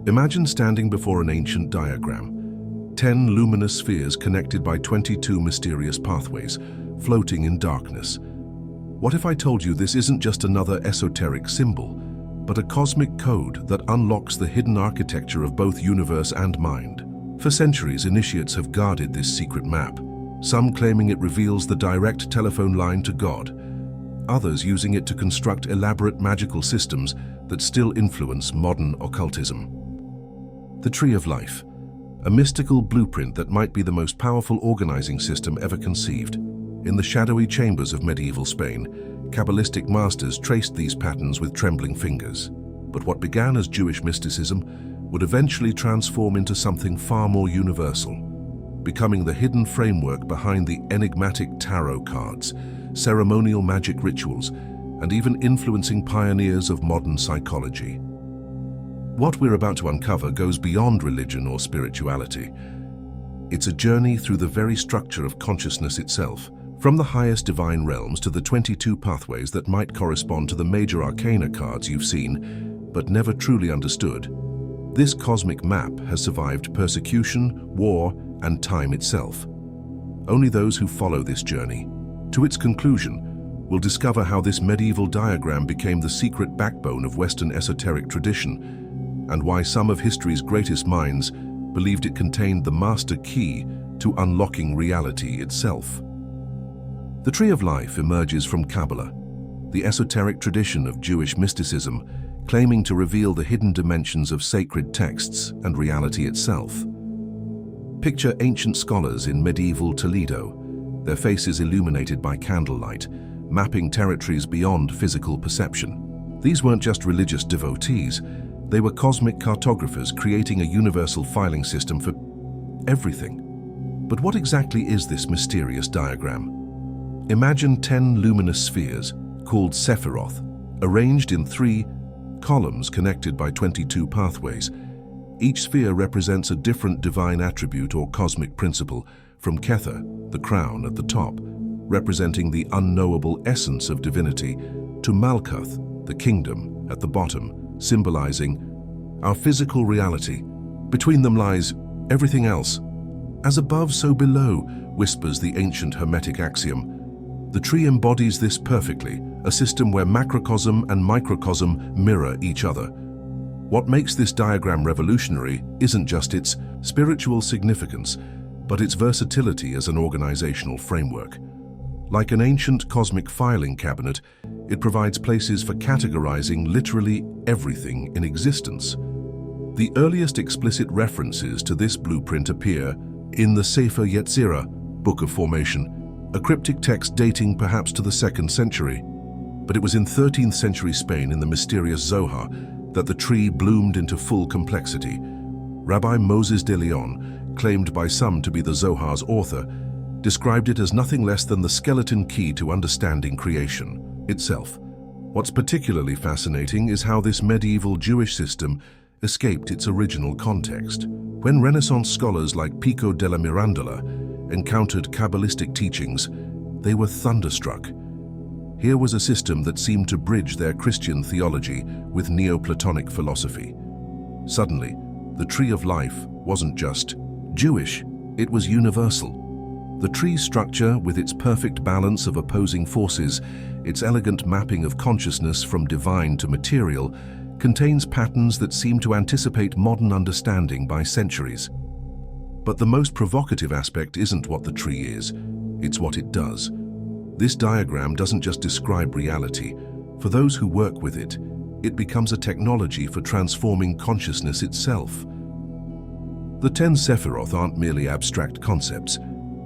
Imagine standing before an ancient diagram. 10 luminous spheres connected by 22 mysterious pathways, floating in darkness. What if I told you this isn't just another esoteric symbol, but a cosmic code that unlocks the hidden architecture of both universe and mind? For centuries, initiates have guarded this secret map, some claiming it reveals the direct telephone line to God, others using it to construct elaborate magical systems that still influence modern occultism. The Tree of Life, a mystical blueprint that might be the most powerful organizing system ever conceived. In the shadowy chambers of medieval Spain, Kabbalistic masters traced these patterns with trembling fingers. But what began as Jewish mysticism would eventually transform into something far more universal, becoming the hidden framework behind the enigmatic tarot cards, ceremonial magic rituals, and even influencing pioneers of modern psychology. What we're about to uncover goes beyond religion or spirituality. It's a journey through the very structure of consciousness itself, from the highest divine realms to the 22 pathways that might correspond to the major arcana cards you've seen, but never truly understood. This cosmic map has survived persecution, war, and time itself. Only those who follow this journey to its conclusion will discover how this medieval diagram became the secret backbone of Western esoteric tradition, and why some of history's greatest minds believed it contained the master key to unlocking reality itself. The Tree of Life emerges from Kabbalah, the esoteric tradition of Jewish mysticism, claiming to reveal the hidden dimensions of sacred texts and reality itself. Picture ancient scholars in medieval Toledo, their faces illuminated by candlelight, mapping territories beyond physical perception. These weren't just religious devotees, they were cosmic cartographers creating a universal filing system for everything. But what exactly is this mysterious diagram? Imagine 10 luminous spheres, called Sephiroth, arranged in 3 columns connected by 22 pathways. Each sphere represents a different divine attribute or cosmic principle, from Kether, the crown at the top, representing the unknowable essence of divinity, to Malkuth, the kingdom, at the bottom, symbolizing our physical reality. Between them lies everything else. As above, so below, whispers the ancient Hermetic axiom. The tree embodies this perfectly, a system where macrocosm and microcosm mirror each other. What makes this diagram revolutionary isn't just its spiritual significance, but its versatility as an organizational framework. Like an ancient cosmic filing cabinet, it provides places for categorizing literally everything in existence. The earliest explicit references to this blueprint appear in the Sefer Yetzirah, Book of Formation, a cryptic text dating perhaps to the 2nd century. But it was in 13th century Spain, in the mysterious Zohar, that the tree bloomed into full complexity. Rabbi Moses de Leon, claimed by some to be the Zohar's author, described it as nothing less than the skeleton key to understanding creation itself. What's particularly fascinating is how this medieval Jewish system escaped its original context. When Renaissance scholars like Pico della Mirandola encountered Kabbalistic teachings, they were thunderstruck. Here was a system that seemed to bridge their Christian theology with Neoplatonic philosophy. Suddenly, the Tree of Life wasn't just Jewish, it was universal. The tree structure, with its perfect balance of opposing forces, its elegant mapping of consciousness from divine to material, contains patterns that seem to anticipate modern understanding by centuries. But the most provocative aspect isn't what the tree is, it's what it does. This diagram doesn't just describe reality. For those who work with it, it becomes a technology for transforming consciousness itself. The 10 Sephiroth aren't merely abstract concepts.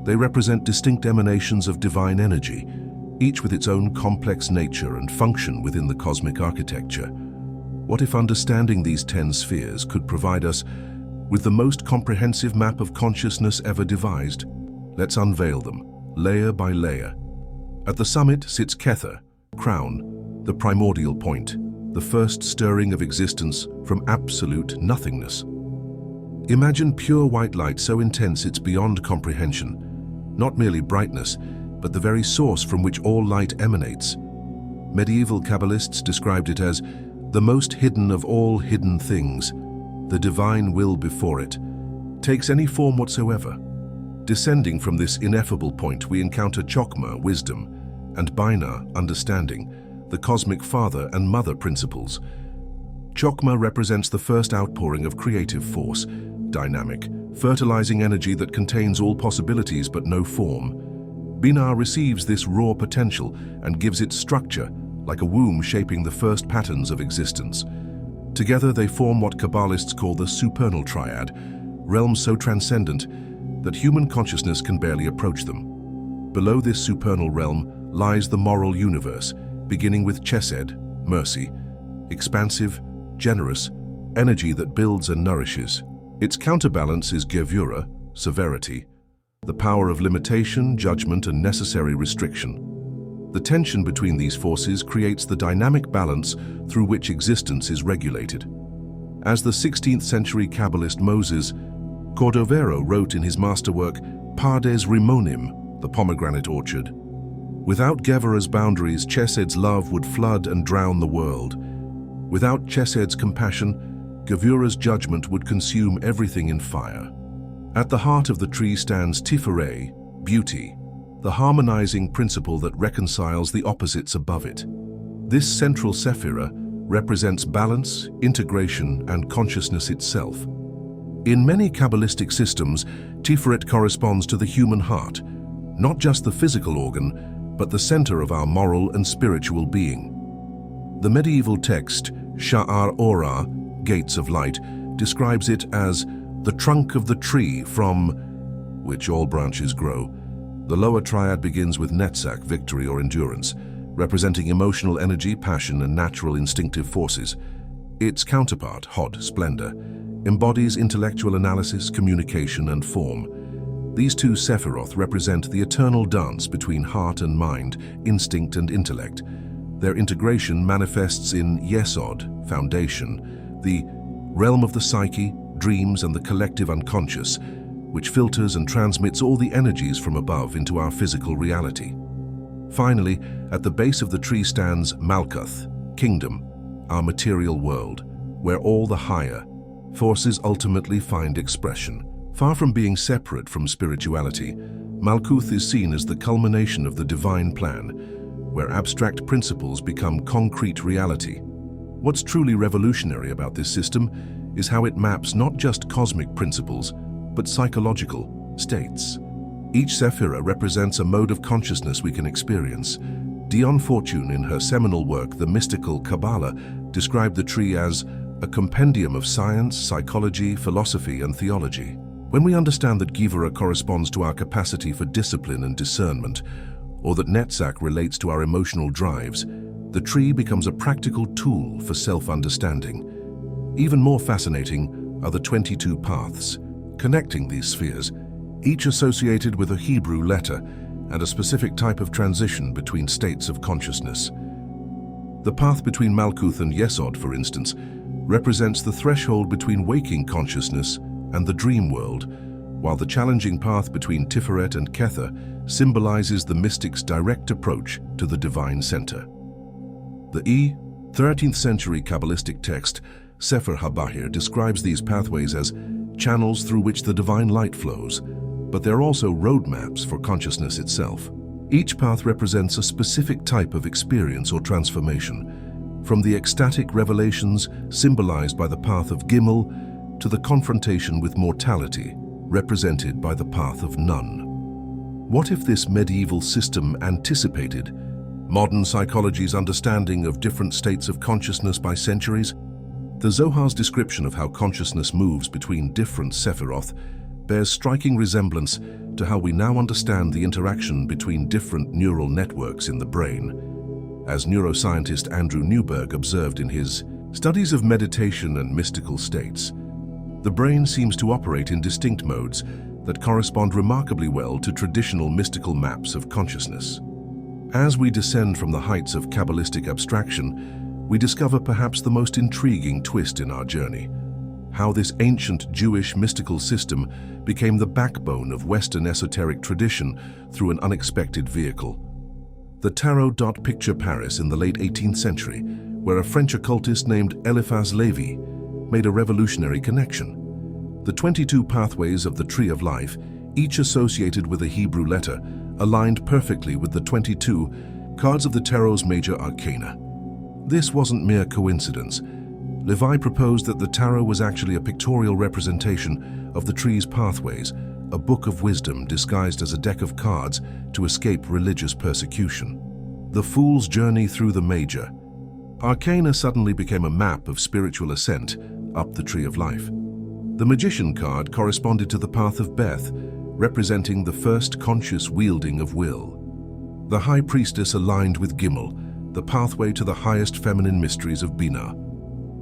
They represent distinct emanations of divine energy, each with its own complex nature and function within the cosmic architecture. What if understanding these 10 spheres could provide us with the most comprehensive map of consciousness ever devised? Let's unveil them, layer by layer. At the summit sits Kether, crown, the primordial point, the first stirring of existence from absolute nothingness. Imagine pure white light so intense it's beyond comprehension. Not merely brightness, but the very source from which all light emanates. Medieval Kabbalists described it as the most hidden of all hidden things. the divine will before it, takes any form whatsoever. Descending from this ineffable point, we encounter Chokmah, wisdom, and Binah, understanding, the cosmic father and mother principles. Chokmah represents the first outpouring of creative force, dynamic, fertilizing energy that contains all possibilities but no form. Binah receives this raw potential and gives it structure, like a womb shaping the first patterns of existence. Together they form what Kabbalists call the supernal triad, realms so transcendent that human consciousness can barely approach them. Below this supernal realm lies the moral universe, beginning with Chesed, mercy, expansive, generous, energy that builds and nourishes. Its counterbalance is Gevura, severity, the power of limitation, judgment, and necessary restriction. The tension between these forces creates the dynamic balance through which existence is regulated. As the 16th century Kabbalist Moses Cordovero wrote in his masterwork Pardes Rimonim, the pomegranate orchard, without Gevura's boundaries, Chesed's love would flood and drown the world. Without Chesed's compassion, Gevura's judgment would consume everything in fire. At the heart of the tree stands Tifereh, beauty, the harmonizing principle that reconciles the opposites above it. This central sephira represents balance, integration, and consciousness itself. In many Kabbalistic systems, Tiferet corresponds to the human heart, not just the physical organ, but the center of our moral and spiritual being. The medieval text, Sha'ar Ora, Gates of Light, describes it as the trunk of the tree from which all branches grow. The lower triad begins with Netzach, victory or endurance, representing emotional energy, passion, and natural instinctive forces. Its counterpart, Hod, splendor, embodies intellectual analysis, communication, and form. These two Sephiroth represent the eternal dance between heart and mind, instinct and intellect. Their integration manifests in Yesod, foundation, the realm of the psyche, dreams, and the collective unconscious, which filters and transmits all the energies from above into our physical reality. Finally, at the base of the tree stands Malkuth, kingdom, our material world, where all the higher forces ultimately find expression. Far from being separate from spirituality, Malkuth is seen as the culmination of the divine plan, where abstract principles become concrete reality. What's truly revolutionary about this system is how it maps not just cosmic principles, but psychological states. Each sephira represents a mode of consciousness we can experience. Dion Fortune, in her seminal work, The Mystical Kabbalah, described the tree as a compendium of science, psychology, philosophy, and theology. When we understand that Gevura corresponds to our capacity for discipline and discernment, or that Netzach relates to our emotional drives, the tree becomes a practical tool for self-understanding. Even more fascinating are the 22 paths connecting these spheres, each associated with a Hebrew letter and a specific type of transition between states of consciousness. The path between Malkuth and Yesod, for instance, represents the threshold between waking consciousness and the dream world, while the challenging path between Tiferet and Kether symbolizes the mystic's direct approach to the divine center. The 13th century Kabbalistic text, Sefer HaBahir, describes these pathways as channels through which the divine light flows, but they're also roadmaps for consciousness itself. Each path represents a specific type of experience or transformation, from the ecstatic revelations symbolized by the path of Gimel to the confrontation with mortality, represented by the path of Nun. What if this medieval system anticipated modern psychology's understanding of different states of consciousness by centuries? The Zohar's description of how consciousness moves between different Sephiroth bears striking resemblance to how we now understand the interaction between different neural networks in the brain. As neuroscientist Andrew Newberg observed in his Studies of Meditation and Mystical States, the brain seems to operate in distinct modes that correspond remarkably well to traditional mystical maps of consciousness. As we descend from the heights of Kabbalistic abstraction, we discover perhaps the most intriguing twist in our journey: how this ancient Jewish mystical system became the backbone of Western esoteric tradition through an unexpected vehicle. The tarot picture Paris in the late 18th century, where a French occultist named Eliphas Lévy made a revolutionary connection. The 22 pathways of the Tree of Life, each associated with a Hebrew letter, aligned perfectly with the 22 cards of the tarot's major arcana. This wasn't mere coincidence. Levi proposed that the tarot was actually a pictorial representation of the tree's pathways, a book of wisdom disguised as a deck of cards to escape religious persecution. The Fool's Journey Through the Major Arcana suddenly became a map of spiritual ascent up the Tree of Life. The Magician card corresponded to the path of Beth, representing the first conscious wielding of will. The High Priestess aligned with Gimel, the pathway to the highest feminine mysteries of Binah.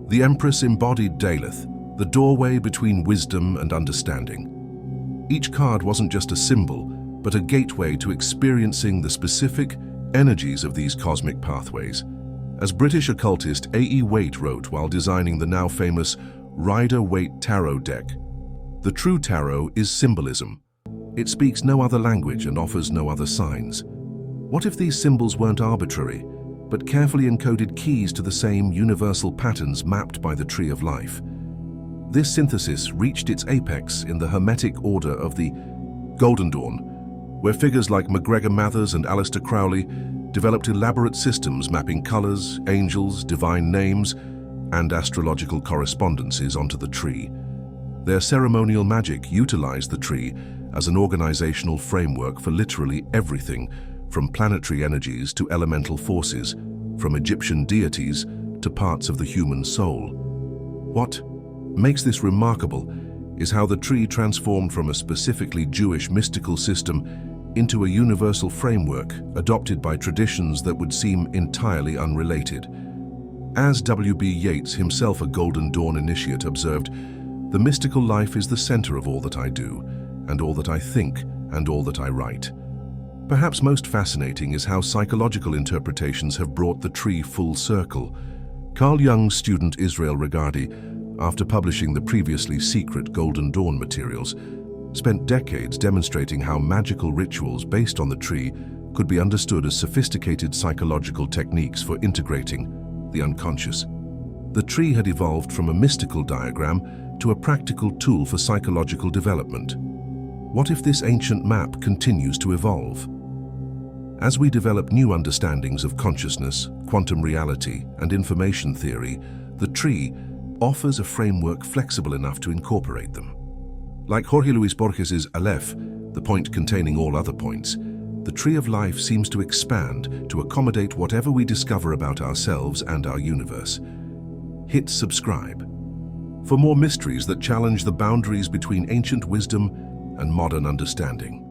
The Empress embodied Daleth, the doorway between wisdom and understanding. Each card wasn't just a symbol, but a gateway to experiencing the specific energies of these cosmic pathways. As British occultist A.E. Waite wrote while designing the now famous Rider-Waite Tarot deck, "The true tarot is symbolism. It speaks no other language and offers no other signs." What if these symbols weren't arbitrary, but carefully encoded keys to the same universal patterns mapped by the Tree of Life? This synthesis reached its apex in the Hermetic order of the Golden Dawn, where figures like MacGregor Mathers and Aleister Crowley developed elaborate systems mapping colors, angels, divine names, and astrological correspondences onto the tree. Their ceremonial magic utilized the tree as an organizational framework for literally everything, from planetary energies to elemental forces, from Egyptian deities to parts of the human soul. What makes this remarkable is how the tree transformed from a specifically Jewish mystical system into a universal framework adopted by traditions that would seem entirely unrelated. As W.B. Yeats, himself a Golden Dawn initiate, observed, "The mystical life is the center of all that I do, and all that I think, and all that I write." Perhaps most fascinating is how psychological interpretations have brought the tree full circle. Carl Jung's student Israel Regardie, after publishing the previously secret Golden Dawn materials, spent decades demonstrating how magical rituals based on the tree could be understood as sophisticated psychological techniques for integrating the unconscious. The tree had evolved from a mystical diagram to a practical tool for psychological development. What if this ancient map continues to evolve? As we develop new understandings of consciousness, quantum reality, and information theory, the tree offers a framework flexible enough to incorporate them. Like Jorge Luis Borges's Aleph, the point containing all other points, the Tree of Life seems to expand to accommodate whatever we discover about ourselves and our universe. Hit subscribe for more mysteries that challenge the boundaries between ancient wisdom and modern understanding.